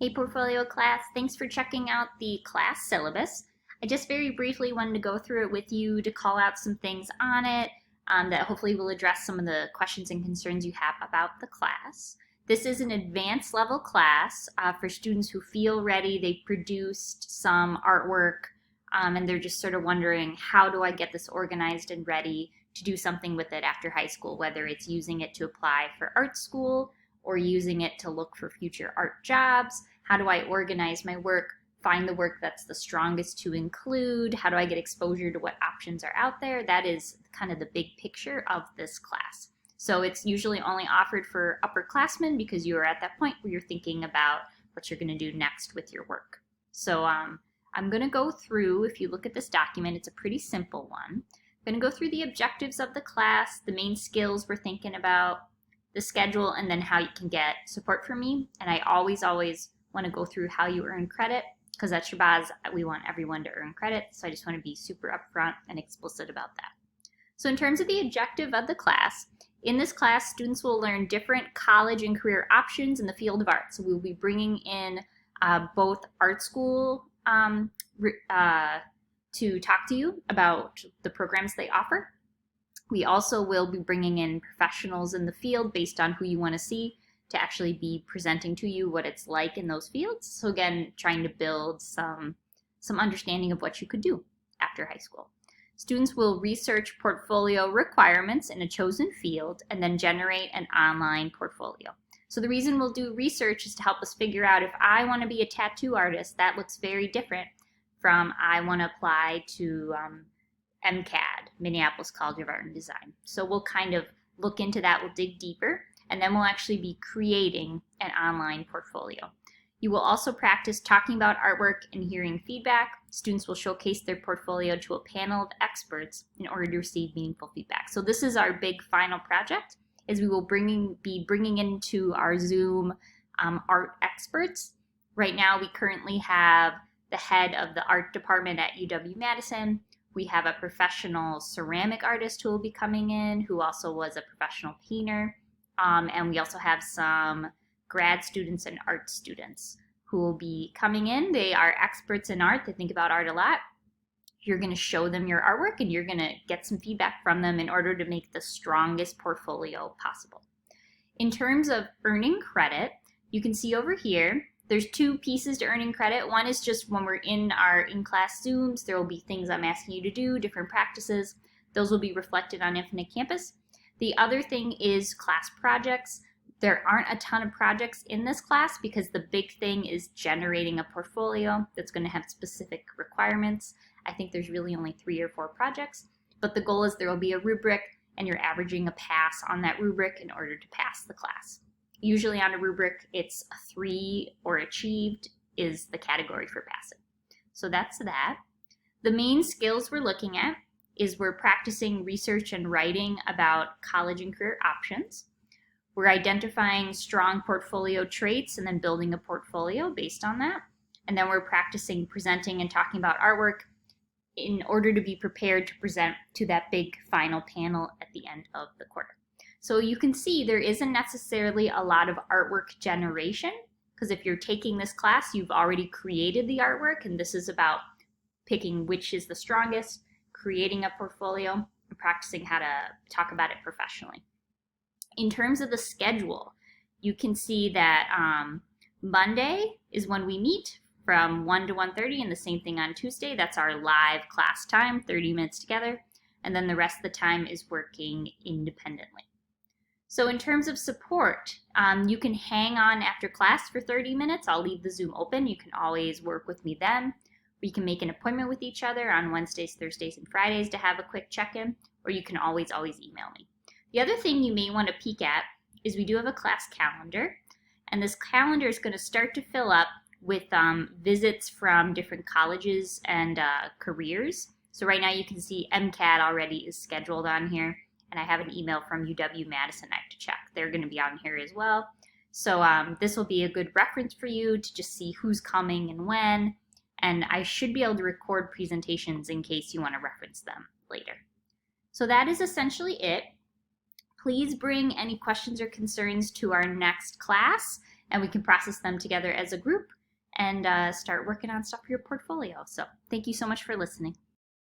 Hey Portfolio class, thanks for checking out the class syllabus. I just very briefly wanted to go through it with you to call out some things on it that hopefully will address some of the questions and concerns you have about the class. This is an advanced level class for students who feel ready. They've produced some artwork and they're just sort of wondering, how do I get this organized and ready to do something with it after high school, whether it's using it to apply for art school or using it to look for future art jobs. How do I organize my work, find the work that's the strongest to include? How do I get exposure to what options are out there? That is kind of the big picture of this class. So it's usually only offered for upperclassmen because you are at that point where you're thinking about what you're going to do next with your work. So I'm going to go through, if you look at this document, it's a pretty simple one. I'm going to go through the objectives of the class, the main skills we're thinking about, the schedule, and then how you can get support from me. And I always want to go through how you earn credit, because at Syllabus we want everyone to earn credit, so I just want to be super upfront and explicit about that. So in terms of the objective of the class, in this class students will learn different college and career options in the field of art. So we'll be bringing in both art school to talk to you about the programs they offer. We also will be bringing in professionals in the field based on who you want to see to actually be presenting to you what it's like in those fields. So again, trying to build some understanding of what you could do after high school. Students will research portfolio requirements in a chosen field and then generate an online portfolio. So the reason we'll do research is to help us figure out, if I want to be a tattoo artist, that looks very different from I want to apply to MCAD, Minneapolis College of Art and Design. So we'll kind of look into that, we'll dig deeper, and then we'll actually be creating an online portfolio. You will also practice talking about artwork and hearing feedback. Students will showcase their portfolio to a panel of experts in order to receive meaningful feedback. So this is our big final project, is we will be bringing into our Zoom art experts. Right now we currently have the head of the art department at UW-Madison. We have a professional ceramic artist who will be coming in, who also was a professional painter. And we also have some grad students and art students who will be coming in. They are experts in art. They think about art a lot. You're going to show them your artwork and you're going to get some feedback from them in order to make the strongest portfolio possible. In terms of earning credit, you can see over here, there's two pieces to earning credit. One is just when we're in our in-class Zooms, there will be things I'm asking you to do, different practices. Those will be reflected on Infinite Campus. The other thing is class projects. There aren't a ton of projects in this class because the big thing is generating a portfolio that's going to have specific requirements. I think there's really only 3 or 4 projects, but the goal is there will be a rubric and you're averaging a pass on that rubric in order to pass the class. Usually on a rubric, it's a 3 or achieved is the category for passing. So that's that. The main skills we're looking at is we're practicing research and writing about college and career options. We're identifying strong portfolio traits and then building a portfolio based on that. And then we're practicing presenting and talking about artwork in order to be prepared to present to that big final panel at the end of the quarter. So you can see there isn't necessarily a lot of artwork generation, because if you're taking this class, you've already created the artwork, and this is about picking which is the strongest, creating a portfolio, and practicing how to talk about it professionally. In terms of the schedule, you can see that Monday is when we meet from 1 to 1:30, and the same thing on Tuesday. That's our live class time, 30 minutes together, and then the rest of the time is working independently. So in terms of support, you can hang on after class for 30 minutes. I'll leave the Zoom open. You can always work with me then. We can make an appointment with each other on Wednesdays, Thursdays, and Fridays to have a quick check-in, or you can always email me. The other thing you may want to peek at is we do have a class calendar, and this calendar is going to start to fill up with visits from different colleges and careers. So right now you can see MCAD already is scheduled on here, and I have an email from UW-Madison I have to check. They're going to be on here as well. So this will be a good reference for you to just see who's coming and when, and I should be able to record presentations in case you want to reference them later. So that is essentially it. Please bring any questions or concerns to our next class, and we can process them together as a group and start working on stuff for your portfolio. So thank you so much for listening.